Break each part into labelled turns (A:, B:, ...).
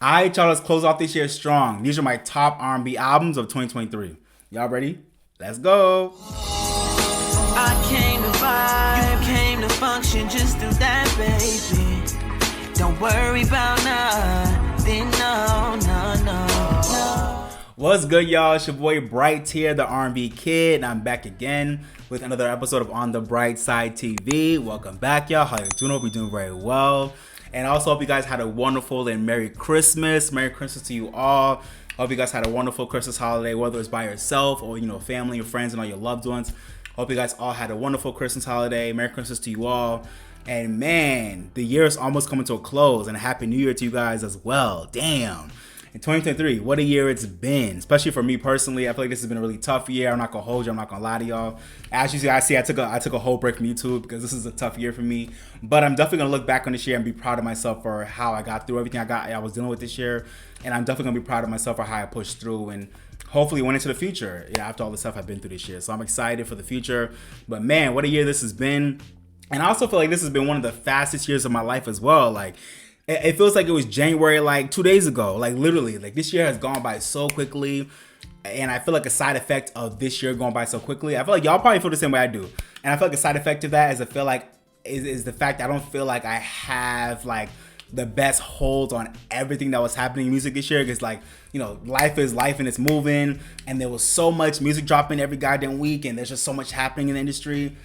A: Alright, y'all, let's close off this year strong. These are my top R&B albums of 2023. Y'all ready? Let's go.
B: I came to vibe, you came to function, just do that, baby. Don't worry about nothing, no.
A: What's good, y'all? It's your boy Bright here, the R&B kid, and I'm back again with another episode of On the Bright Side TV. Welcome back, y'all. How you doing? Hope you're doing very well. And I also hope you guys had a wonderful and Merry Christmas. Merry Christmas to you all. Hope you guys had a wonderful Christmas holiday, whether it's by yourself or, family or friends and all your loved ones. Hope you guys all had a wonderful Christmas holiday. Merry Christmas to you all. And man, the year is almost coming to a close, and a Happy New Year to you guys as well. Damn. In 2023, what a year it's been, especially for me personally. I feel like this has been a really tough year. I'm not gonna hold you. I'm not gonna lie to y'all. As you guys see, I took a whole break from YouTube because this is a tough year for me. But I'm definitely gonna look back on this year and be proud of myself for how I got through everything I was dealing with this year. And I'm definitely gonna be proud of myself for how I pushed through and hopefully went into the future after all the stuff I've been through this year. So I'm excited for the future. But man, what a year this has been. And I also feel like this has been one of the fastest years of my life as well. Like, it feels like it was January, like 2 days ago. Like, literally, like this year has gone by so quickly. And I feel like a side effect of this year going by so quickly, I feel like y'all probably feel the same way I do. And I feel like a side effect of that is is the fact I don't feel like I have like the best hold on everything that was happening in music this year. Because like, life is life and it's moving. And there was so much music dropping every goddamn week. And there's just so much happening in the industry.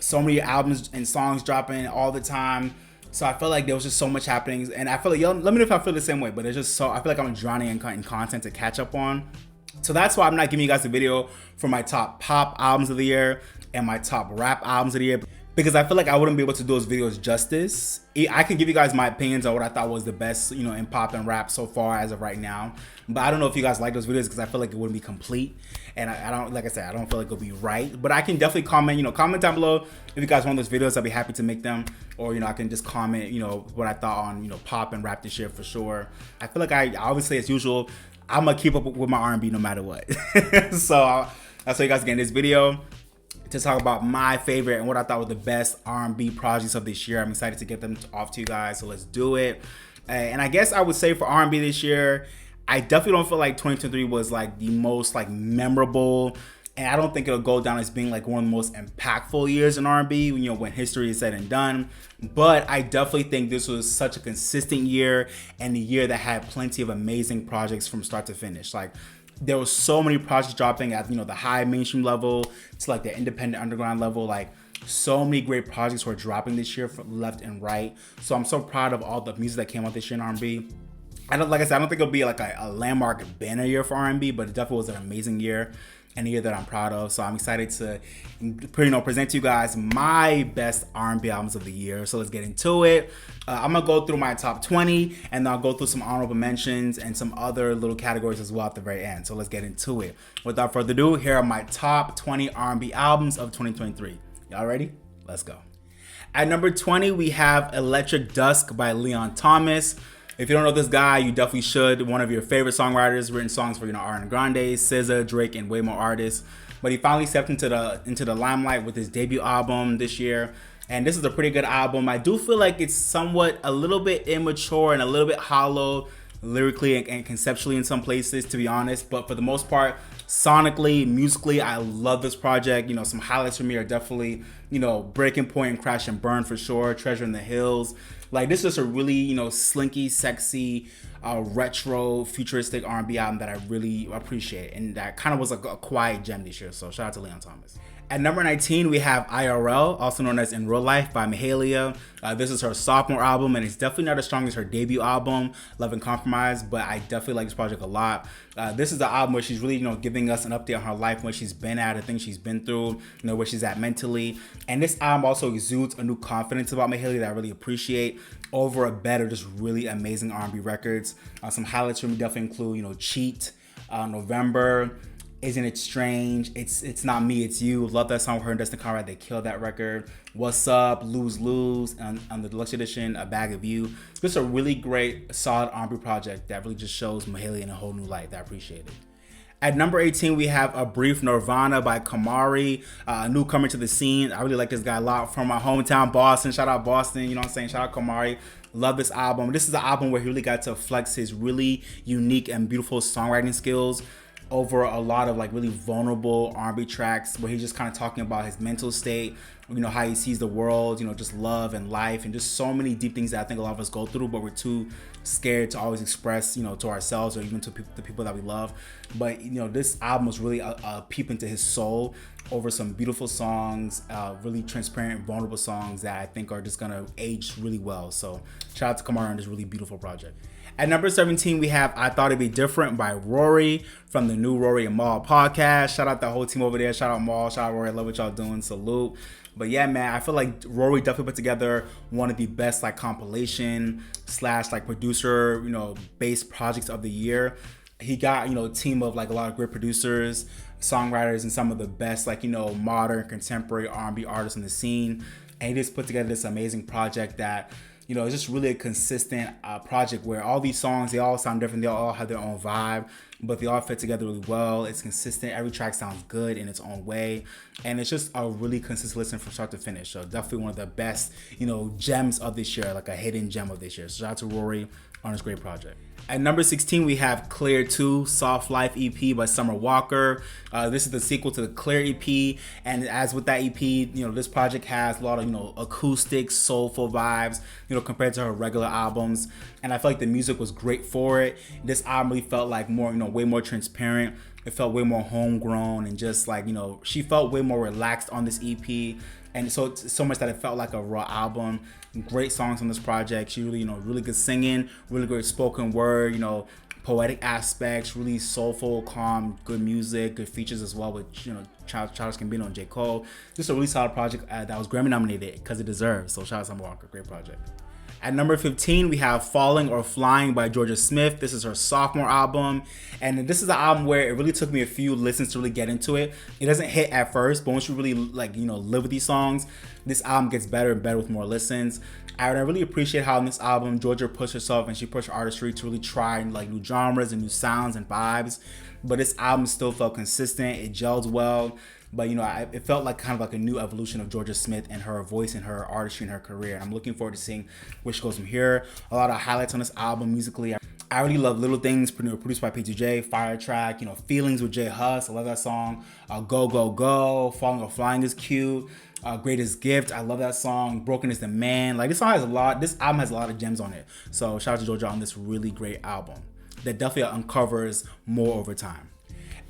A: So many albums and songs dropping all the time. So I feel like there was just so much happening, and I feel like, y'all, let me know if I feel the same way, but it's just I feel like I'm drowning in content to catch up on. So that's why I'm not giving you guys a video for my top pop albums of the year and my top rap albums of the year, because I feel like I wouldn't be able to do those videos justice. I can give you guys my opinions on what I thought was the best, in pop and rap so far as of right now. But I don't know if you guys like those videos because I feel like it wouldn't be complete. And I don't, like I said, I don't feel like it'll be right. But I can definitely comment, comment down below if you guys want those videos. I'll be happy to make them. Or, I can just comment, what I thought on, pop and rap this year for sure. I feel like obviously, as usual, I'm going to keep up with my R&B no matter what. So that's why you guys get in this video to talk about my favorite and what I thought were the best R&B projects of this year. I'm excited to get them off to you guys, so let's do it. And I guess I would say for R&B this year, I definitely don't feel like 2023 was like the most like memorable, and I don't think it'll go down as being like one of the most impactful years in R&B, when history is said and done. But I definitely think this was such a consistent year, and a year that had plenty of amazing projects from start to finish. Like, there was so many projects dropping at the high mainstream level to like the independent underground level. Like, so many great projects were dropping this year from left and right. So I'm so proud of all the music that came out this year in R&B. Like I said, I don't think it'll be like a landmark banner year for R&B, but it definitely was an amazing year and a year that I'm proud of. So I'm excited to present to you guys my best R&B albums of the year. So let's get into it. I'm gonna go through my top 20, and then I'll go through some honorable mentions and some other little categories as well at the very end. So let's get into it. Without further ado, here are my top 20 R&B albums of 2023. Y'all ready? Let's go. At number 20, we have Electric Dusk by Leon Thomas. If you don't know this guy, you definitely should. One of your favorite songwriters, written songs for Ariana Grande, SZA, Drake, and way more artists. But he finally stepped into the limelight with his debut album this year, and this is a pretty good album. I do feel like it's somewhat a little bit immature and a little bit hollow lyrically and conceptually in some places, to be honest. But for the most part, sonically, musically, I love this project. Some highlights for me are definitely, Breaking Point and Crash and Burn for sure, Treasure in the Hills. Like, this is a really, slinky, sexy, retro, futuristic R&B album that I really appreciate. And that kind of was like a quiet gem this year. So shout out to Leon Thomas. At number 19, we have IRL, also known as In Real Life by Mahalia. This is her sophomore album, and it's definitely not as strong as her debut album, Love and Compromise, but I definitely like this project a lot. This is the album where she's really, giving us an update on her life, where she's been at, the things she's been through, where she's at mentally. And this album also exudes a new confidence about Mahalia that I really appreciate over a bed of just really amazing R&B records. Some highlights for me definitely include, Cheat, November, Isn't It Strange, It's Not Me, It's You. Love that song with her and Dustin Conrad. They killed that record. What's Up, Lose Lose, on the deluxe edition, A Bag of You. This is a really great, solid R&B project that really just shows Mahalia in a whole new light that I appreciate it. At number 18, we have A Brief Nirvana by Khamari, a newcomer to the scene. I really like this guy a lot, from my hometown, Boston. Shout out Boston, you know what I'm saying? Shout out Khamari. Love this album. This is the album where he really got to flex his really unique and beautiful songwriting skills over a lot of like really vulnerable R&B tracks where he's just kind of talking about his mental state, you know, how he sees the world, you know, just love and life and just so many deep things that I think a lot of us go through, but we're too scared to always express, you know, to ourselves or even to the people that we love. But, you know, this album was really a peep into his soul over some beautiful songs, really transparent, vulnerable songs that I think are just gonna age really well. So shout out to Khamari on this really beautiful project. At number 17, we have I Thought It'd Be Different by Rory from the new Rory and Maul podcast. Shout out the whole team over there. Shout out Maul. Shout out Rory. I love what y'all doing. Salute. But yeah, man, I feel like Rory definitely put together one of the best like compilation / like producer, you know, based projects of the year. He got, you know, a team of like a lot of great producers, songwriters, and some of the best like, you know, modern contemporary R&B artists in the scene. And he just put together this amazing project that, you know, it's just really a consistent project where all these songs, they all sound different. They all have their own vibe, but they all fit together really well. It's consistent. Every track sounds good in its own way. And it's just a really consistent listen from start to finish. So definitely one of the best, you know, gems of this year, like a hidden gem of this year. So shout out to Rory on this great project. At number 16, we have Clear 2, Soft Life EP by Summer Walker. This is the sequel to the Clear EP. And as with that EP, you know, this project has a lot of, you know, acoustic, soulful vibes, you know, compared to her regular albums. And I feel like the music was great for it. This album really felt like more, you know, way more transparent. It felt way more homegrown and just like, you know, she felt way more relaxed on this EP. And so much that it felt like a raw album. Great songs on this project. She really, you know, really good singing, really good spoken word, you know, poetic aspects, really soulful, calm, good music, good features as well with, you know, Childish Gambino and J. Cole. Just a really solid project that was Grammy nominated because it deserves. So shout out to Summer Walker, great project. At number 15, we have Falling or Flying by Jorja Smith. This is her sophomore album. And this is an album where it really took me a few listens to really get into it. It doesn't hit at first, but once you really like, you know, live with these songs, this album gets better and better with more listens. I really appreciate how in this album, Jorja pushed herself and she pushed her artistry to really try like new genres and new sounds and vibes. But this album still felt consistent. It gelled well. But, you know, it felt like kind of like a new evolution of Jorja Smith and her voice and her artistry and her career. And I'm looking forward to seeing where she goes from here. A lot of highlights on this album musically. I really love Little Things, produced by P2J, Fire Track, you know, Feelings with J Hus. I love that song. Go, Go, Go. Falling or Flying is cute. Greatest Gift. I love that song. Broken is the Man. Like this album has a lot of gems on it. So shout out to Jorja on this really great album that definitely uncovers more over time.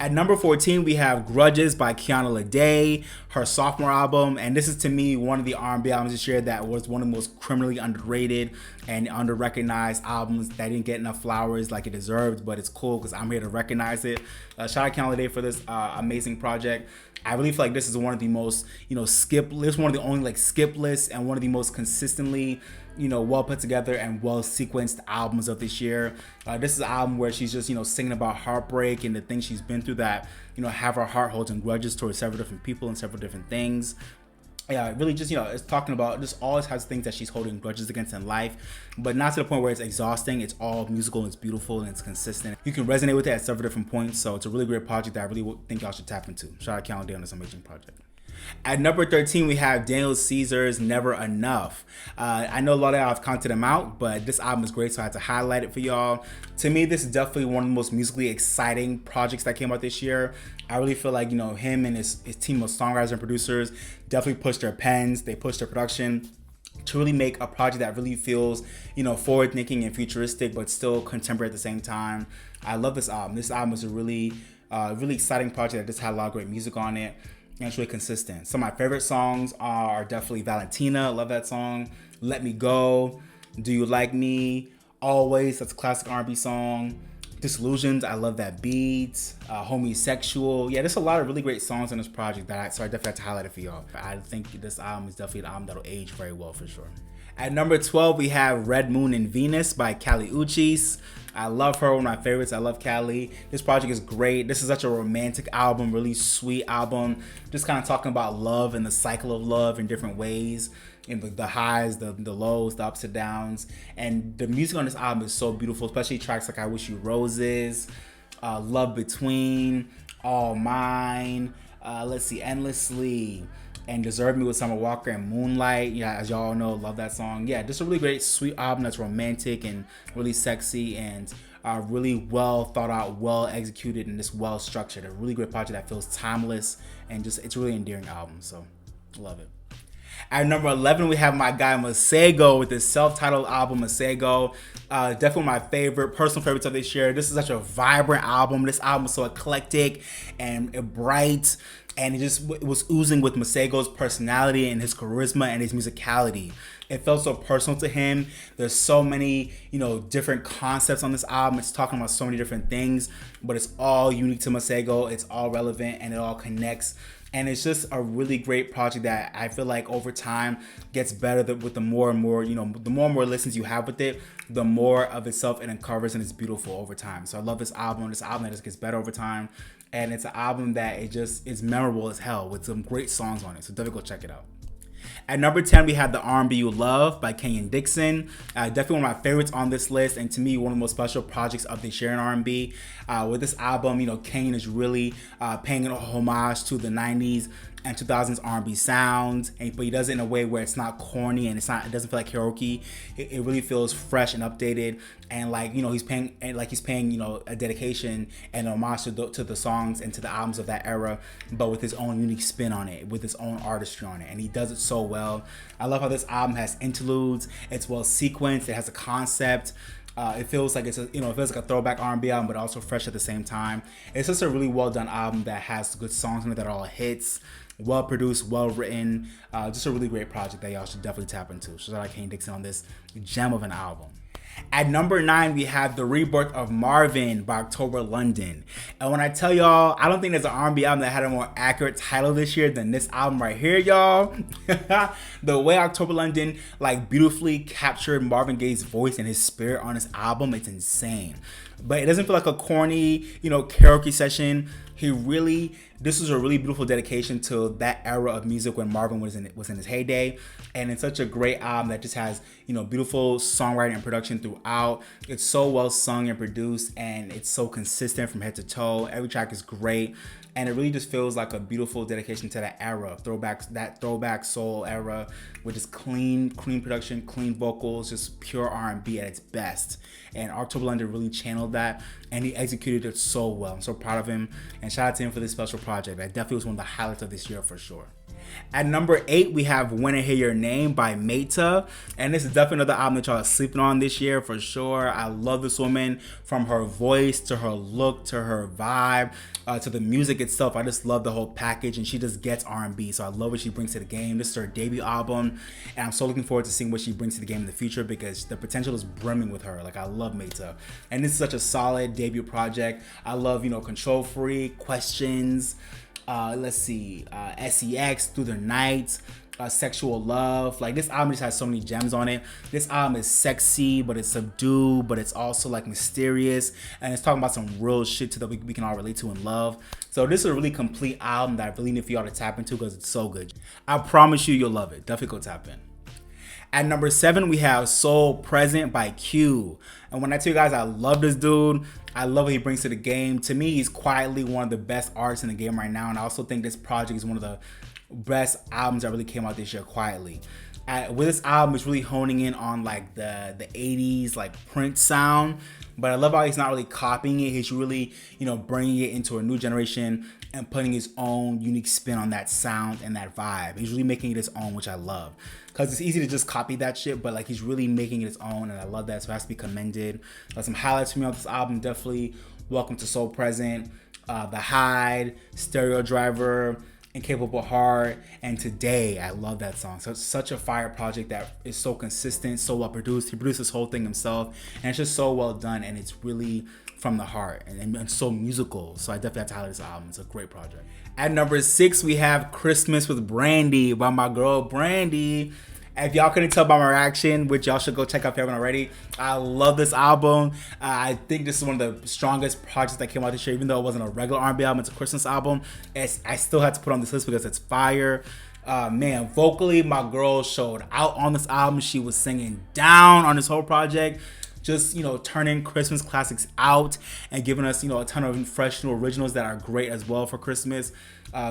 A: At number 14, we have Grudges by Kiana Lede, her sophomore album. And this is, to me, one of the R&B albums this year that was one of the most criminally underrated and under-recognized albums that didn't get enough flowers like it deserved. But it's cool because I'm here to recognize it. Shout out Kiana Lede for this amazing project. I really feel like this is one of the most, you know, one of the only like skip lists and one of the most consistently, you know, well put together and well sequenced albums of this year. This is an album where she's just, you know, singing about heartbreak and the things she's been through that, you know, have her heart holding grudges towards several different people and several different things. Yeah, really just, you know, it's talking about just all it has things that she's holding grudges against in life, but not to the point where it's exhausting. It's all musical and it's beautiful and it's consistent. You can resonate with it at several different points. So it's a really great project that I really think y'all should tap into. Shout out Calendar on this amazing project. At number 13, we have Daniel Caesar's Never Enough. I know a lot of y'all have counted him out, but this album is great, so I had to highlight it for y'all. To me, this is definitely one of the most musically exciting projects that came out this year. I really feel like, you know, him and his team of songwriters and producers definitely pushed their pens, they pushed their production to really make a project that really feels, you know, forward-thinking and futuristic, but still contemporary at the same time. I love this album. This album is a really exciting project that just had a lot of great music on it. And it's really consistent. Some of my favorite songs are definitely Valentina. Love that song. Let Me Go. Do You Like Me? Always. That's a classic R&B song. Disillusioned. I love that beat. Homosexual. Yeah, there's a lot of really great songs on this project so I definitely have to highlight it for y'all. I think this album is definitely an album that'll age very well for sure. At number 12, we have Red Moon and Venus by Kali Uchis. I love her, one of my favorites. I love Kali. This project is great. This is such a romantic album, really sweet album. Just kind of talking about love and the cycle of love in different ways. And the highs, the lows, the ups and downs. And the music on this album is so beautiful, especially tracks like I Wish You Roses, Love Between, All Mine, Endlessly, and Deserve Me with Summer Walker and Moonlight. Yeah, as y'all know, love that song. Yeah, just a really great, sweet album that's romantic and really sexy and really well thought out, well executed, and just well structured. A really great project that feels timeless and just it's a really endearing album. So love it. At number 11, we have my guy Masego with his self-titled album, Masego. Definitely my personal favorites of this year. This is such a vibrant album. This album is so eclectic and bright, and it was oozing with Masego's personality and his charisma and his musicality. It felt so personal to him. There's so many, different concepts on this album. It's talking about so many different things, but it's all unique to Masego. It's all relevant and it all connects. And it's just a really great project that I feel like over time gets better with the more and more, the more and more listens you have with it, the more of itself it uncovers, and it's beautiful over time. So I love this album that just gets better over time. And it's an album that it's memorable as hell with some great songs on it. So definitely go check it out. At number 10, we have the R&B You Love by Kenyon Dixon. Definitely one of my favorites on this list, and to me, one of the most special projects of this year in R&B. With this album, Kenyon is really paying a homage to the 90s and 2000s R&B sound, but he does it in a way where it's not corny and it doesn't feel like karaoke. It really feels fresh and updated, and he's paying a dedication and a homage to the songs and to the albums of that era, but with his own unique spin on it, with his own artistry on it, and he does it so well. I love how this album has interludes. It's well sequenced. It has a concept. It feels like it feels like a throwback R&B album, but also fresh at the same time. It's just a really well done album that has good songs in it that are all hits, well produced, well written. Just a really great project that y'all should definitely tap into. Shout out to Kenyon Dixon on this gem of an album. At number 9, we have The Rebirth of Marvin by October London. And when I tell y'all, I don't think there's an R&B album that had a more accurate title this year than this album right here, y'all. The way October London beautifully captured Marvin Gaye's voice and his spirit on this album, it's insane. But it doesn't feel like a corny, karaoke session. This was a really beautiful dedication to that era of music when Marvin was in his heyday, and it's such a great album that just has beautiful songwriting and production throughout. It's so well sung and produced, and it's so consistent from head to toe. Every track is great, and it really just feels like a beautiful dedication to that era, that throwback soul era, with just clean production, clean vocals, just pure R&B at its best. And October London really channeled that, and he executed it so well. I'm so proud of him, and shout out to him for this special project. That definitely was one of the highlights of this year for sure. At number 8, we have When I Hear Your Name by Maeta. And this is definitely another album that y'all are sleeping on this year for sure. I love this woman, from her voice to her look to her vibe to the music itself. I just love the whole package, and she just gets R&B. So I love what she brings to the game. This is her debut album, and I'm so looking forward to seeing what she brings to the game in the future, because the potential is brimming with her. I love Maeta. And this is such a solid debut project. I love, Control Freak, Questions, SEX, Through the Night, Sexual Love. This album just has so many gems on it. This album is sexy, but it's subdued, but it's also mysterious, and it's talking about some real shit that we can all relate to and love. So this is a really complete album that I really need for y'all to tap into, because it's so good. I promise you'll love it. Definitely go tap in. At number 7, we have Soul Present by Q. And when I tell you guys I love this dude, I love what he brings to the game. To me, he's quietly one of the best artists in the game right now. And I also think this project is one of the best albums that really came out this year quietly. With this album, it's really honing in on the 80s Prince sound. But I love how he's not really copying it. He's really, bringing it into a new generation and putting his own unique spin on that sound and that vibe. He's really making it his own, which I love. Because it's easy to just copy that shit, but he's really making it his own, and I love that, so it has to be commended. Some highlights for me on this album, definitely Welcome to Soul Present, The Hide, Stereo Driver, Incapable Heart, and Today. I love that song. So it's such a fire project that is so consistent, so well produced. He produced this whole thing himself, and it's just so well done, and it's really from the heart and so musical. So I definitely have to highlight this album. It's a great project. At number 6, we have Christmas with Brandy by my girl Brandy. If y'all couldn't tell by my reaction, which y'all should go check out if you haven't already, I love this album. I think this is one of the strongest projects that came out this year. Even though it wasn't a regular R&B album, it's a Christmas album. I still had to put on this list because it's fire. Man, vocally, my girl showed out on this album. She was singing down on this whole project. just, turning Christmas classics out and giving us, a ton of fresh new originals that are great as well for Christmas.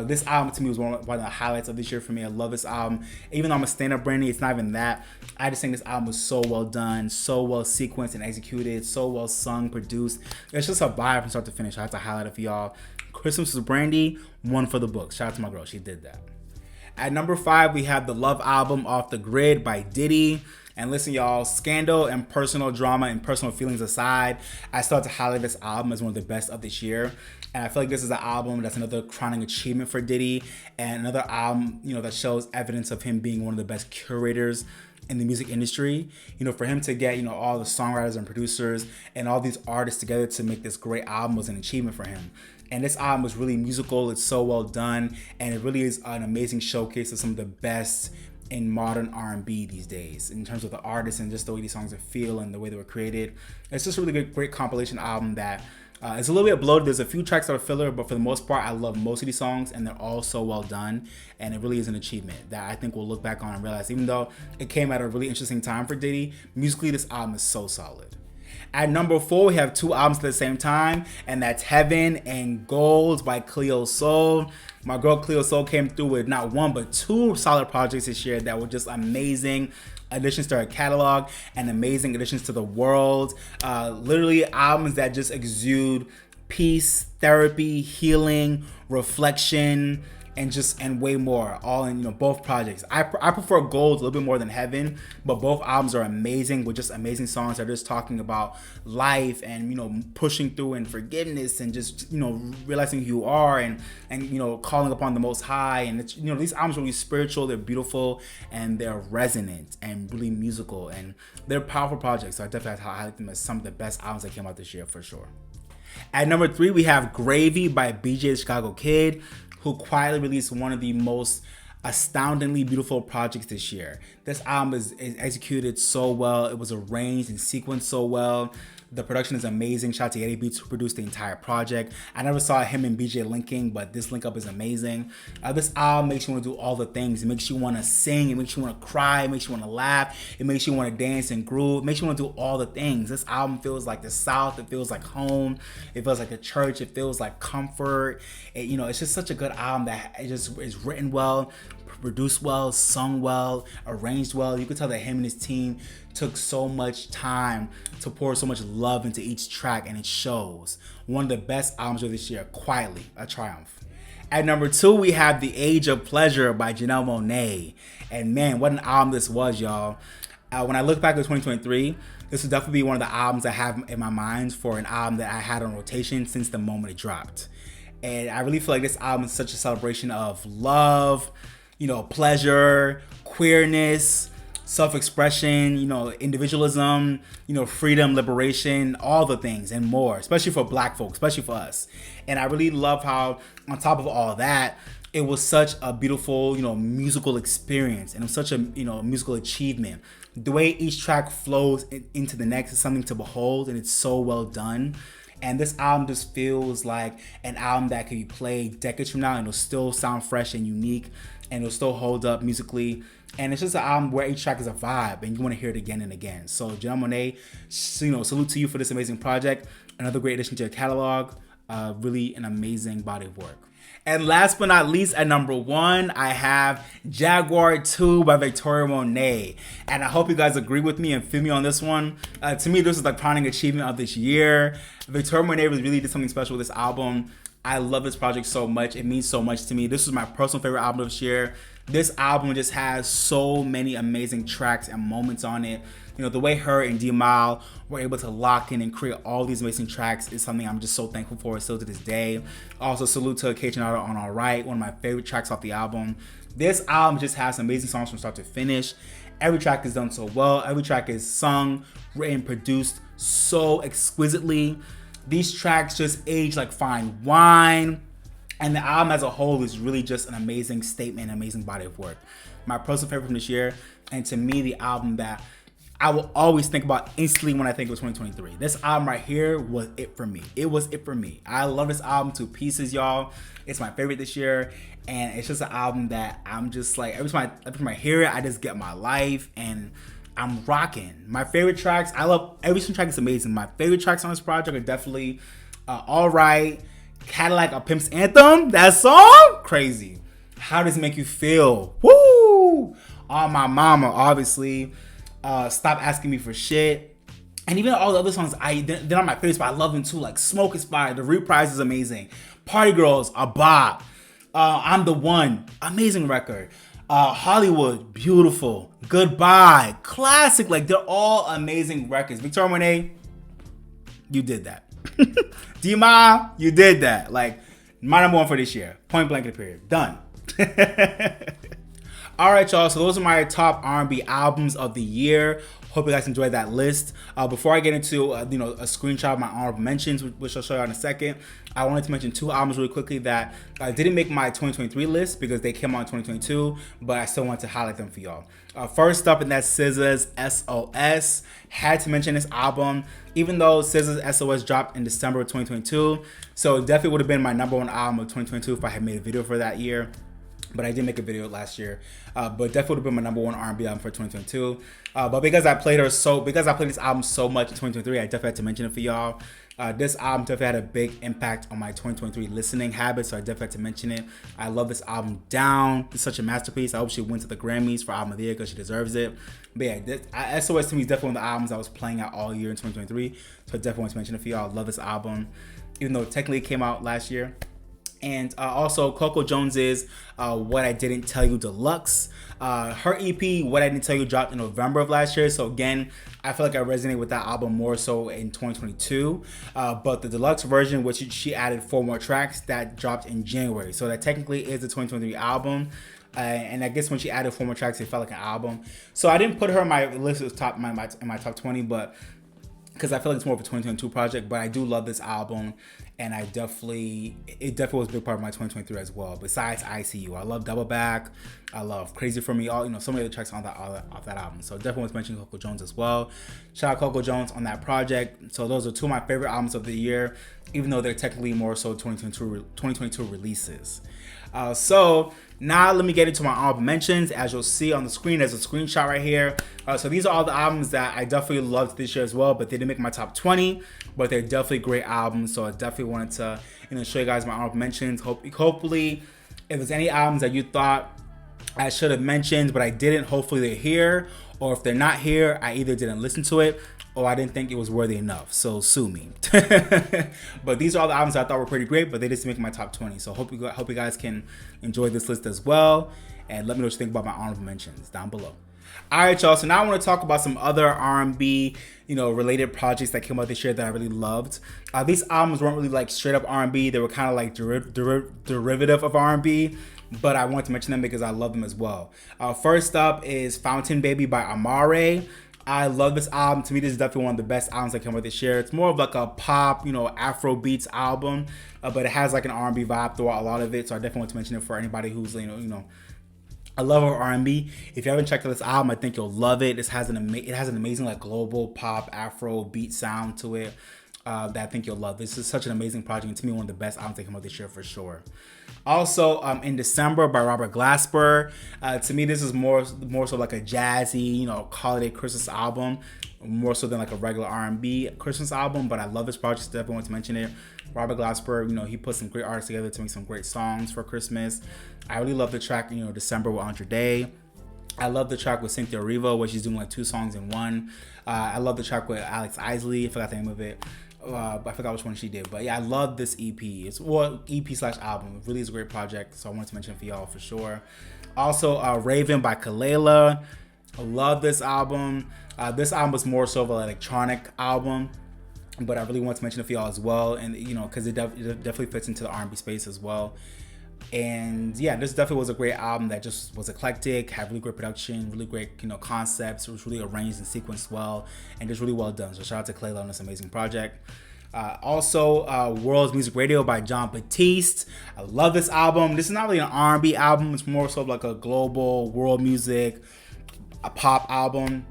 A: This album to me was one of the highlights of this year for me. I love this album. Even though I'm a stand-up Brandy, it's not even that. I just think this album was so well done, so well sequenced and executed, so well sung, produced. It's just a vibe from start to finish. I have to highlight it for y'all. Christmas with Brandy, one for the books. Shout out to my girl, she did that. At number 5, we have the Love album, Off the Grid by Diddy. And listen, y'all, scandal and personal drama and personal feelings aside, I still have to highlight this album as one of the best of this year. And I feel like this is an album that's another crowning achievement for Diddy, and another album, that shows evidence of him being one of the best curators in the music industry. For him to get, all the songwriters and producers and all these artists together to make this great album was an achievement for him. And this album was really musical. It's so well done, and it really is an amazing showcase of some of the best in modern R&B these days in terms of the artists and just the way these songs feel and the way they were created. It's just a really good, great compilation album that it's a little bit bloated. There's a few tracks that are filler, but for the most part, I love most of these songs, and they're all so well done. And it really is an achievement that I think we'll look back on and realize, even though it came at a really interesting time for Diddy, musically, this album is so solid. At number 4, we have 2 albums at the same time, and that's Heaven and Gold by Cleo Soul. My girl Cleo Soul came through with not one, but 2 solid projects this year that were just amazing additions to her catalog and amazing additions to the world. Literally albums that just exude peace, therapy, healing, reflection, and way more, all in both projects. I prefer Gold a little bit more than Heaven, but both albums are amazing with just amazing songs that are just talking about life and pushing through and forgiveness and just realizing who you are and calling upon the Most High. And it's, these albums are really spiritual, they're beautiful, and they're resonant and really musical, and they're powerful projects. So I definitely have to highlight them as some of the best albums that came out this year for sure. At number 3, we have Gravy by BJ the Chicago Kid, who quietly released one of the most astoundingly beautiful projects this year. This album is executed so well. It was arranged and sequenced so well. The production is amazing. Shout out to Eddie Beats, who produced the entire project. I never saw him and BJ linking, but this link up is amazing. This album makes you want to do all the things. It makes you want to sing. It makes you want to cry. It makes you want to laugh. It makes you want to dance and groove. It makes you want to do all the things. This album feels like the South. It feels like home. It feels like the church. It feels like comfort. It's just such a good album that it just is written well, produced well, sung well, arranged well. You could tell that him and his team took so much time to pour so much love into each track, and it shows. One of the best albums of this year, quietly, a triumph. At number 2, we have The Age of Pleasure by Janelle Monae. And man, what an album this was, y'all. When I look back at 2023, this would definitely be one of the albums I have in my mind for an album that I had on rotation since the moment it dropped. And I really feel like this album is such a celebration of love, pleasure, queerness, self-expression, individualism, freedom, liberation, all the things and more, especially for Black folks, especially for us. And I really love how, on top of all that, it was such a beautiful, musical experience, and it was such a, musical achievement. The way each track flows into the next is something to behold, and it's so well done. And this album just feels like an album that could be played decades from now, and it'll still sound fresh and unique, and it'll still hold up musically. And it's just an album where each track is a vibe, and you want to hear it again and again. So Janelle Monae, salute to you for this amazing project. Another great addition to your catalog. Really an amazing body of work. And last but not least, at number 1, I have Jaguar 2 by Victoria Monet. And I hope you guys agree with me and feel me on this one. To me, this is the crowning achievement of this year. Victoria Monet really did something special with this album. I love this project so much. It means so much to me. This is my personal favorite album of this year. This album just has so many amazing tracks and moments on it. The way her and D-Mile were able to lock in and create all these amazing tracks is something I'm just so thankful for still to this day. Also, salute to Kenyon on Alright, one of my favorite tracks off the album. This album just has amazing songs from start to finish. Every track is done so well. Every track is sung, written, produced so exquisitely. These tracks just age like fine wine. And the album as a whole is really just an amazing statement, an amazing body of work. My personal favorite from this year, and to me, the album that I will always think about instantly when I think of 2023. This album right here was it for me. It was it for me. I love this album to pieces, y'all. It's my favorite this year, and it's just an album that I'm just like, every time I hear it, I just get my life, and I'm rocking. My favorite tracks, I love every single track is amazing. My favorite tracks on this project are definitely Alright, Cadillac, A Pimp's Anthem. That song, crazy. How does it make you feel? Woo! On My Mama, obviously. Stop Asking Me for Shit. And even all the other songs, they're not my favorites, but I love them too. Like Smoke is fire. The Reprise is amazing. Party Girls, a bop. I'm the One, amazing record. Hollywood, beautiful. Goodbye, classic. Like, they're all amazing records. Victoria Monet, you did that. D-Ma, you did that. Like, my number one for this year. Point blank period. Done. All right, y'all. So those are my top R&B albums of the year. Hope you guys enjoyed that list. Before I get into a screenshot of my honorable mentions, which I'll show you in a second, I wanted to mention two albums really quickly that didn't make my 2023 list because they came out in 2022, but I still want to highlight them for y'all. First up, and that's SZA's SOS. Had to mention this album, even though SZA's SOS dropped in December of 2022, so it definitely would have been my number one album of 2022 if I had made a video for that year. But I did make a video last year. But definitely would have been my number one R&B album for 2022. But because I played this album so much in 2023, I definitely had to mention it for y'all. This album definitely had a big impact on my 2023 listening habits, so I definitely had to mention it. I love this album down. It's such a masterpiece. I hope she wins at the Grammys for Album of the Year because she deserves it. But yeah, SOS to me is definitely one of the albums I was playing out all year in 2023, so I definitely want to mention it for y'all. I love this album, even though technically it came out last year. And also Coco Jones's What I Didn't Tell You Deluxe. Her EP, What I Didn't Tell You, dropped in November of last year. So again, I feel like I resonate with that album more so in 2022. But the deluxe version, which she added 4 more tracks, that dropped in January. So that technically is the 2023 album. And I guess when she added 4 more tracks, it felt like an album. So I didn't put her in my list of in my top 20, but because I feel like it's more of a 2022 project, but I do love this album, and it definitely was a big part of my 2023 as well. Besides ICU, I love Double Back, I love Crazy for Me, so many other tracks on off that album. So definitely was mentioning Coco Jones as well. Shout out Coco Jones on that project. So those are two of my favorite albums of the year, even though they're technically more so 2022 releases. So now let me get into my honorable mentions. As you'll see on the screen, there's a screenshot right here. So these are all the albums that I definitely loved this year as well, but they didn't make my top 20, but they're definitely great albums. So I definitely wanted to show you guys my honorable mentions. Hopefully, if there's any albums that you thought I should have mentioned, but I didn't, hopefully they're here. Or if they're not here, I either didn't listen to it or I didn't think it was worthy enough. So sue me. But these are all the albums I thought were pretty great, but they just make my top 20. So hope you guys can enjoy this list as well. And let me know what you think about my honorable mentions down below. All right, y'all. So now I want to talk about some other R&B, related projects that came out this year that I really loved. These albums weren't really like straight up R&B. They were kind of like derivative of R&B. But I wanted to mention them because I love them as well. First up is Fountain Baby by Amare. I love this album. To me, this is definitely one of the best albums that came out this year. It's more of like a pop, Afro beats album, but it has like an R&B vibe throughout a lot of it. So I definitely want to mention it for anybody who's, a lover of R&B. If you haven't checked out this album, I think you'll love it. It has an amazing like global pop Afro beat sound to it that I think you'll love. This is such an amazing project, and to me, one of the best albums that came out this year for sure. Also, In December by Robert Glasper. To me, this is more so like a jazzy, holiday Christmas album, more so than like a regular R&B Christmas album. But I love this project, so definitely want to mention it. Robert Glasper, he put some great artists together to make some great songs for Christmas. I really love the track, December with Andre Day. I love the track with Cynthia Erivo, where she's doing like 2 songs in one. I love the track with Alex Isley. I forgot the name of it. I forgot which one she did, but yeah, I love this EP. It's EP/album. It really is a great project, so I wanted to mention it for y'all for sure. Also, Raven by Kalela. I love this album. This album was more so of an electronic album, but I really want to mention it for y'all as well, and because it definitely fits into the R&B space as well. And yeah, this definitely was a great album that just was eclectic, had really great production, really great concepts. It was really arranged and sequenced well, and just really well done. So shout out to Cleo on this amazing project. Also, World's Music Radio by John Batiste. I love this album. This is not really an R&B album. It's more so like a global world music, a pop album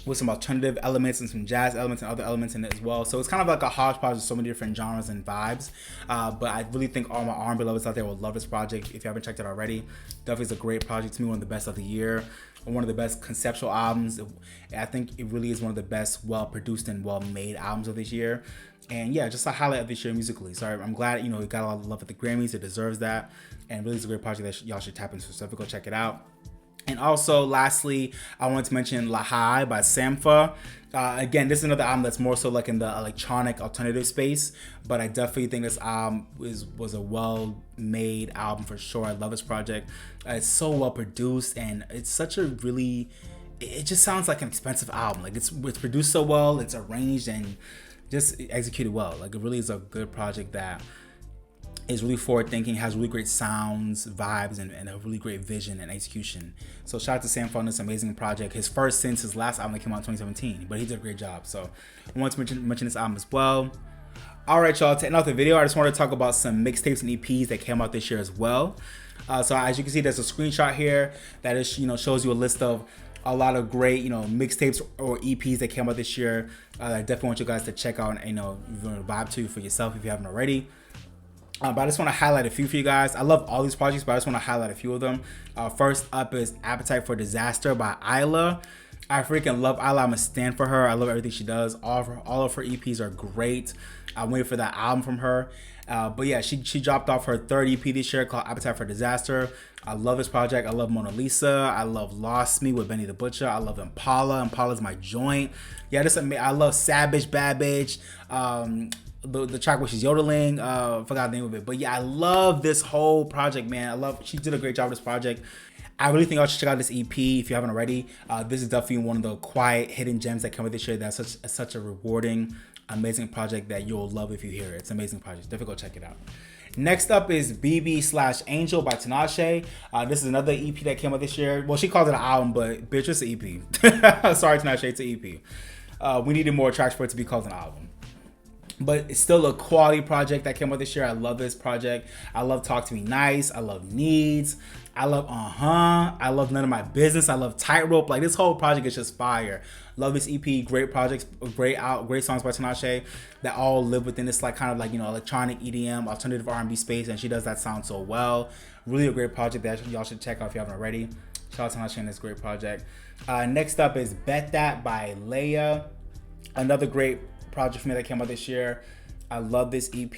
A: with some alternative elements and some jazz elements and other elements in it as well. So it's kind of like a hodgepodge of so many different genres and vibes. But I really think all my R&B lovers out there will love this project. If you haven't checked it already, definitely is a great project. To me, one of the best of the year. one of the best conceptual albums. I think it really is one of the best well-produced and well-made albums of this year. And yeah, just a highlight of this year musically. So I'm glad, it got a lot of love at the Grammys. It deserves that. And really is a great project that y'all should tap into. So go check it out. And also, lastly, I wanted to mention La High by Sampha. Again, this is another album that's more so like in the electronic alternative space, but I definitely think this album was a well-made album for sure. I love this project. It's so well produced, and it's such a really, it just sounds like an expensive album. Like it's produced so well, it's arranged and just executed well. Like it really is a good project that is really forward-thinking, has really great sounds, vibes, and a really great vision and execution. So shout out to Sampha on this amazing project. His first since his last album that came out in 2017, but he did a great job. So I want to mention this album as well. All right, y'all, to end off the video, I just wanted to talk about some mixtapes and EPs that came out this year as well. So as you can see, there's a screenshot here that is, shows you a list of a lot of great, mixtapes or EPs that came out this year. I definitely want you guys to check out and, vibe to for yourself if you haven't already. But I just want to highlight a few for you guys. I love all these projects, but I just want to highlight a few of them. First up is Appetite for Disaster by Isla. I freaking love Isla. I'm a stan for her. I love everything she does. All of her EPs are great. I'm waiting for that album from her. But yeah, she dropped off her third EP this year called Appetite for Disaster. I love this project. I love Mona Lisa. I love Lost Me with Benny the Butcher. I love Impala. Impala's my joint. Yeah, I love Sad Bitch, Bad Bitch. The track where she's yodeling, forgot the name of it, but yeah, I love this whole project, man. She did a great job with this project. I really think y'all should check out this EP if you haven't already. This is definitely one of the quiet hidden gems that come with this year. That's such a rewarding, amazing project that you'll love if you hear it. It's an amazing project. Definitely go check it out. Next up is BB/Angel by Tinashe. This is another EP that came out this year. Well, she called it an album, but bitch, it's an EP. Sorry, Tinashe, it's an EP. We needed more tracks for it to be called an album. But it's still a quality project that came out this year. I love this project. I love Talk to Me Nice. I love Needs. I love I love None of My Business. I love Tightrope. Like this whole project is just fire. Love this EP. Great projects. Great songs by Tinashe that all live within this kind of electronic EDM, alternative R&B space, and she does that sound so well. Really a great project that y'all should check out if you haven't already. Shout out to Tinashe on this great project. Next up is Bet That by Leia. Another great project for me that came out this year. I love this EP.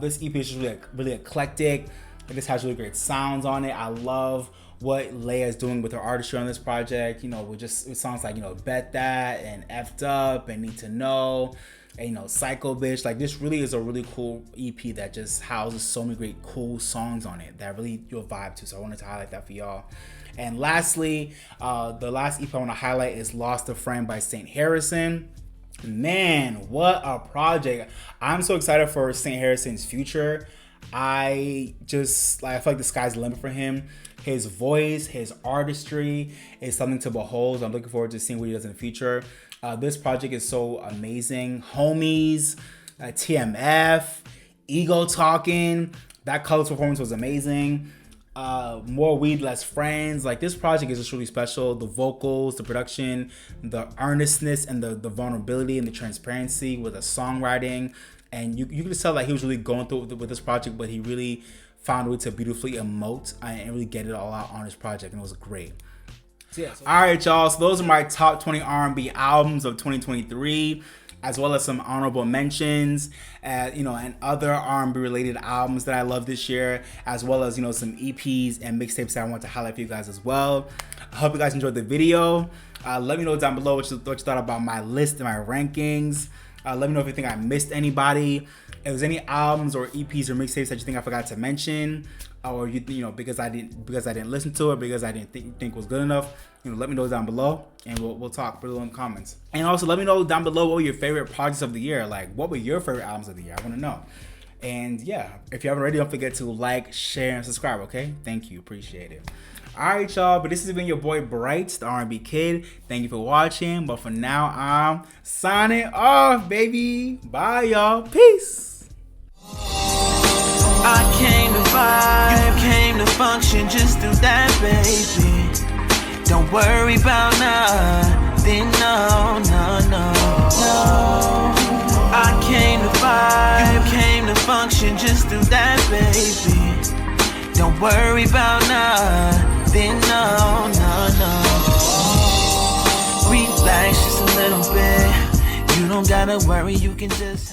A: This EP is just really eclectic. This has really great sounds on it. I love what Leia is doing with her artistry on this project. It sounds like Bet That and Effed Up and Need to Know and Psycho Bitch. Like this really is a really cool EP that just houses so many great cool songs on it that really you'll vibe to. So I wanted to highlight that for y'all. And lastly, the last EP I want to highlight is Lost a Friend by St. Harrison. Man, what a project. I'm so excited for St. Harrison's future. I feel like the sky's the limit for him. His voice, his artistry is something to behold. I'm looking forward to seeing what he does in the future. This project is so amazing. Homies, TMF, Ego Talking. That Colors performance was amazing. More Weed, Less Friends. Like this project is just really special. The vocals, the production, the earnestness, and the vulnerability and the transparency with the songwriting. And you can just tell that he was really going through with this project, but he really found a way to beautifully emote and really get it all out on his project, and it was great. All right, y'all. So those are my top 20 R&B albums of 2023. As well as some honorable mentions, and other R&B related albums that I love this year, as well as some EPs and mixtapes that I want to highlight for you guys as well. I hope you guys enjoyed the video. Let me know down below what you thought about my list and my rankings. Let me know if you think I missed anybody. If there's any albums or EPs or mixtapes that you think I forgot to mention, or because I didn't listen to it, because I didn't think was good enough, let me know down below, and we'll talk. Put it in the comments. And also let me know down below what were your favorite projects of the year. Like, what were your favorite albums of the year? I want to know. And yeah, if you haven't already, don't forget to like, share, and subscribe. Okay? Thank you. Appreciate it. All right, y'all. But this has been your boy Bright, the R&B Kid. Thank you for watching. But for now, I'm signing off, baby. Bye, y'all. Peace.
B: I came to vibe, you came to function, just do that, baby. Don't worry about nothing, no. I came to vibe, you came to function, just do that, baby. Don't worry about nothing, no. don't gotta worry, you can just